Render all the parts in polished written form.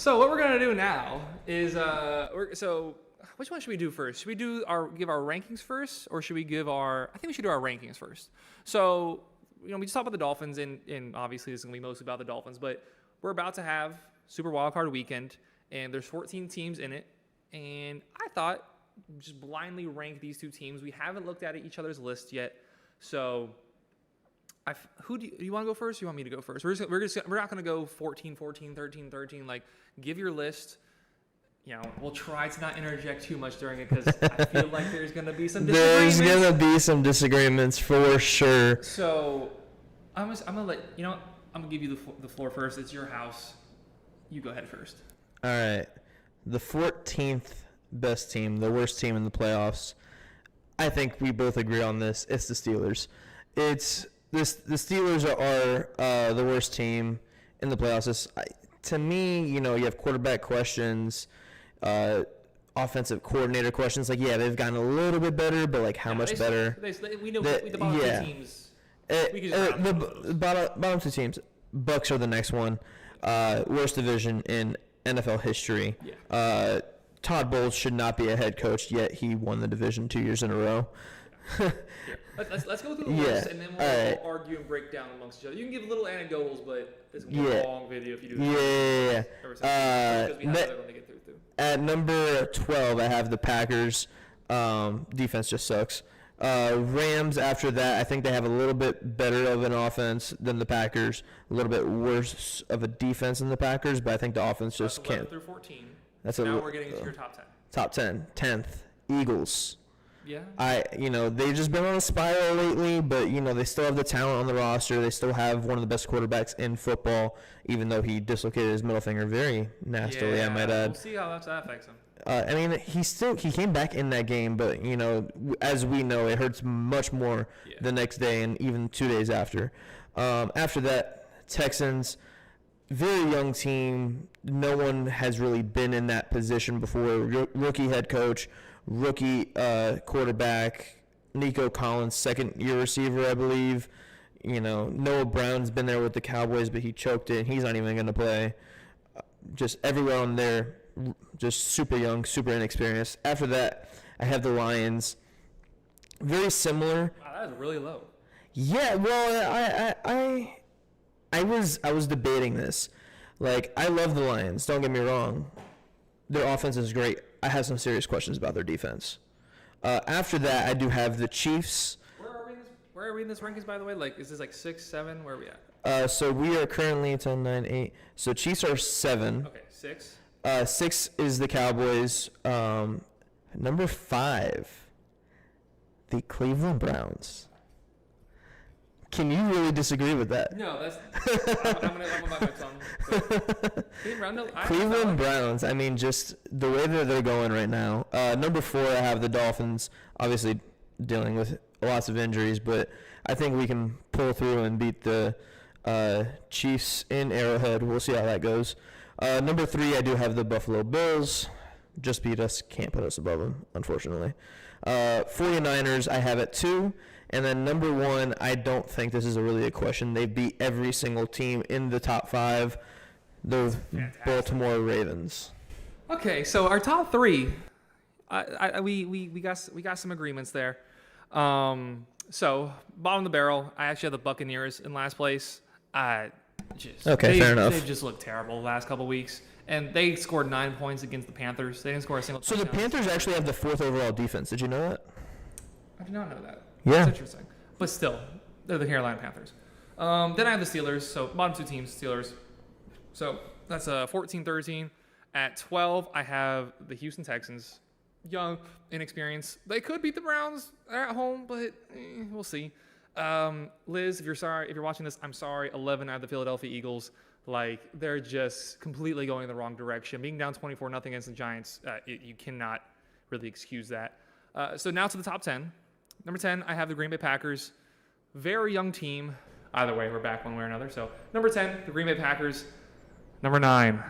So what we're gonna do now is which one should we do first? Should we give our rankings first, or should we give I think we should do our rankings first. So we just talked about the Dolphins, and obviously this is gonna be mostly about the Dolphins, but we're about to have Super Wildcard Weekend, and there's 14 teams in it, and I thought just blindly rank these two teams. We haven't looked at each other's list yet, so. Do you want to go first? Or you want me to go first? We're not going to go 14, 14, 13, 13. Like, give your list. We'll try to not interject too much during it because I feel like there's going to be some disagreements. There's going to be some disagreements for sure. So, I'm going to give you the floor first. It's your house. You go ahead first. All right. The 14th best team, the worst team in the playoffs. I think we both agree on this. It's the Steelers. The Steelers are the worst team in the playoffs. To me, you have quarterback questions, offensive coordinator questions. Like, yeah, they've gotten a little bit better, but like how much better? We know the bottom two teams. The bottom two teams. Bucks are the next one. Worst division in NFL history. Yeah. Todd Bowles should not be a head coach, yet he won the division 2 years in a row. Yeah. Let's go through the list, and then we'll argue and break down amongst each other. You can give little anecdotals, but it's going to be a long video if you do that. Yeah. Because we have another one to get through. At number 12, I have the Packers. Defense just sucks. Rams, after that, I think they have a little bit better of an offense than the Packers. A little bit worse of a defense than the Packers, but I think the offense just can't. 11 through 14. Now we're getting into your top 10. Top 10. 10th, Eagles. Yeah. They've just been on a spiral lately, but they still have the talent on the roster. They still have one of the best quarterbacks in football, even though he dislocated his middle finger very nastily. I might add. We'll see how that affects him. He came back in that game, but as we know, it hurts much more the next day and even 2 days after. After that, Texans, very young team. No one has really been in that position before. Rookie head coach. Rookie quarterback, Nico Collins, second-year receiver, I believe. Noah Brown's been there with the Cowboys, but he choked it. He's not even going to play. Just everywhere on there, just super young, super inexperienced. After that, I have the Lions. Very similar. Wow, that was really low. Yeah, well, I was debating this. Like, I love the Lions. Don't get me wrong. Their offense is great. I have some serious questions about their defense. After that, I do have the Chiefs. Where are we in this rankings, by the way? Like, is this like 6, 7? Where are we at? So we are currently 10, 9, 8. So Chiefs are 7. Okay, 6. 6 is the Cowboys. Number 5, the Cleveland Browns. Can you really disagree with that? No, that's. I'm gonna bite my tongue. Cleveland Browns. I mean, just the way that they're going right now. Number 4, I have the Dolphins. Obviously, dealing with lots of injuries, but I think we can pull through and beat the Chiefs in Arrowhead. We'll see how that goes. Number 3, I do have the Buffalo Bills. Just beat us. Can't put us above them, unfortunately. 49ers, I have at 2. And then number 1, I don't think this is really a question. They beat every single team in the top 5. The Baltimore Ravens. Okay, so our top 3, we got some agreements there. So bottom of the barrel, I actually have the Buccaneers in last place. Fair enough. They've just looked terrible the last couple of weeks, and they scored 9 points against the Panthers. They didn't score a single touchdown. So the Panthers actually have the 4th overall defense. Did you know that? I did not know that. Yeah. That's interesting. But still, they're the Carolina Panthers. Then I have the Steelers. So bottom 2 teams, Steelers. So that's 14-13. At 12, I have the Houston Texans. Young, inexperienced. They could beat the Browns. They're at home, but we'll see. Liz, if you're watching this, I'm sorry. 11, I have the Philadelphia Eagles. Like, they're just completely going in the wrong direction. Being down 24-0 against the Giants, you cannot really excuse that. So now to the top 10. Number 10, I have the Green Bay Packers. Very young team. Either way, we're back one way or another. So number 10, the Green Bay Packers. Number 9,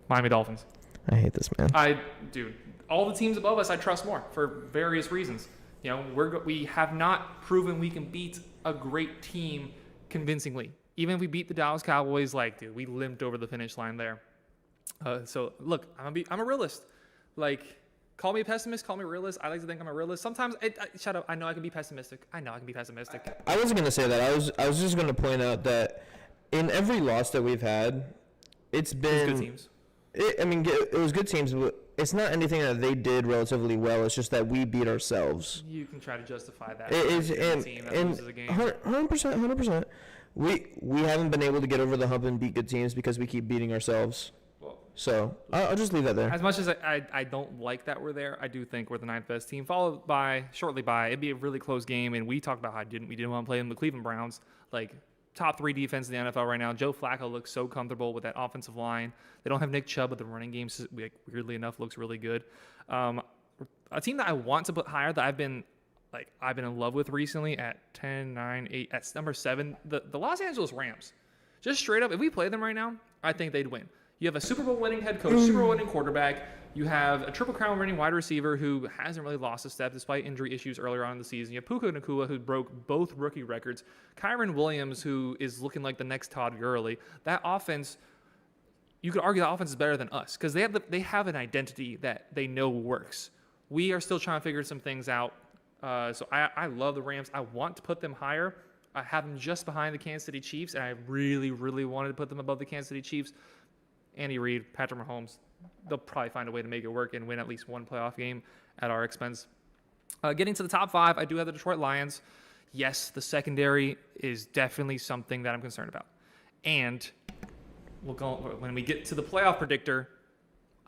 Miami Dolphins. I hate this, man. Dude, all the teams above us I trust more for various reasons. We have not proven we can beat a great team convincingly. Even if we beat the Dallas Cowboys, like, dude, we limped over the finish line there. So look, I'm a realist. Like, call me a pessimist, call me a realist. I like to think I'm a realist. Sometimes, shut up. I know I can be pessimistic. I wasn't gonna say that. I was just gonna point out that in every loss that we've had, it's been good teams. It was good teams, but it's not anything that they did relatively well. It's just that we beat ourselves. You can try to justify that. It is, and 100%. We haven't been able to get over the hump and beat good teams because we keep beating ourselves. So I'll just leave that there. As much as I don't like that we're there, I do think we're the 9th best team, followed by shortly by it'd be a really close game. And we talked about how we didn't want to play them. The Cleveland Browns, like top 3 defense in the NFL right now. Joe Flacco looks so comfortable with that offensive line. They don't have Nick Chubb, but the running game, weirdly enough, looks really good. A team that I want to put higher that I've been in love with recently at 10, 9, 8, at number 7, the Los Angeles Rams. Just straight up, if we play them right now, I think they'd win. You have a Super Bowl winning head coach, Super Bowl winning quarterback. You have a Triple Crown winning wide receiver who hasn't really lost a step despite injury issues earlier on in the season. You have Puka Nacua, who broke both rookie records. Kyron Williams, who is looking like the next Todd Gurley. That offense, you could argue that offense is better than us because they have an identity that they know works. We are still trying to figure some things out. So I love the Rams. I want to put them higher. I have them just behind the Kansas City Chiefs, and I really, really wanted to put them above the Kansas City Chiefs. Andy Reid, Patrick Mahomes, they'll probably find a way to make it work and win at least one playoff game at our expense. Getting to the top 5, I do have the Detroit Lions. Yes, the secondary is definitely something that I'm concerned about. And when we get to the playoff predictor,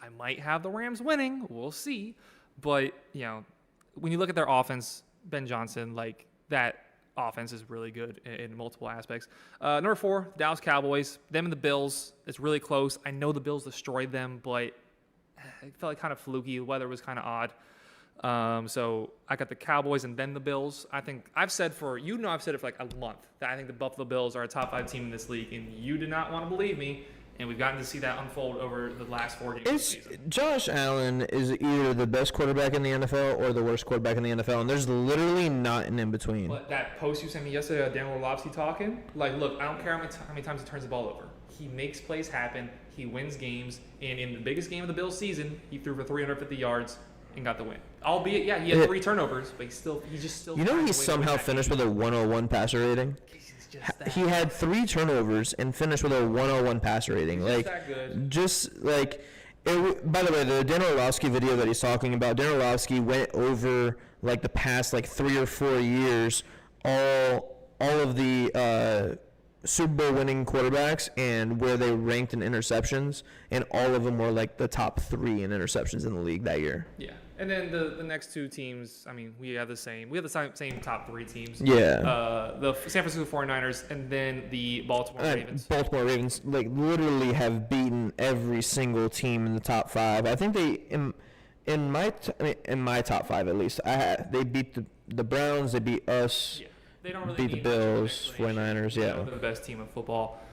I might have the Rams winning. We'll see. But, when you look at their offense, Ben Johnson, like that offense is really good in multiple aspects. Number 4, Dallas Cowboys. Them and the Bills. It's really close. I know the Bills destroyed them, but it felt like kind of fluky. The weather was kind of odd. So I got the Cowboys and then the Bills. I've said it for like a month that I think the Buffalo Bills are a top 5 team in this league, and you did not want to believe me. And we've gotten to see that unfold over the last 4 games of the season. Josh Allen is either the best quarterback in the NFL or the worst quarterback in the NFL, and there's literally not an in-between. But that post you sent me yesterday of Dan Orlovsky talking, like, look, I don't care how many times he turns the ball over. He makes plays happen. He wins games. And in the biggest game of the Bills season, he threw for 350 yards and got the win. Albeit, he had 3 turnovers, but he just still. He somehow finished with a 101 passer rating? He had 3 turnovers and finished with a 101 passer rating. Like, that good. By the way, the Dan Orlovsky video that he's talking about, Dan Orlovsky went over like the past 3 or 4 years, all of the Super Bowl winning quarterbacks and where they ranked in interceptions, and all of them were like the top 3 in interceptions in the league that year. Yeah. And then the next 2 teams, we have the same top 3 teams. Yeah. The San Francisco 49ers and then the Baltimore Ravens. Baltimore Ravens literally have beaten every single team in the top 5. I think they in my top 5 at least. They beat the Browns, they beat us. Yeah. They don't really beat the Bills, 49ers, They're the best team in football.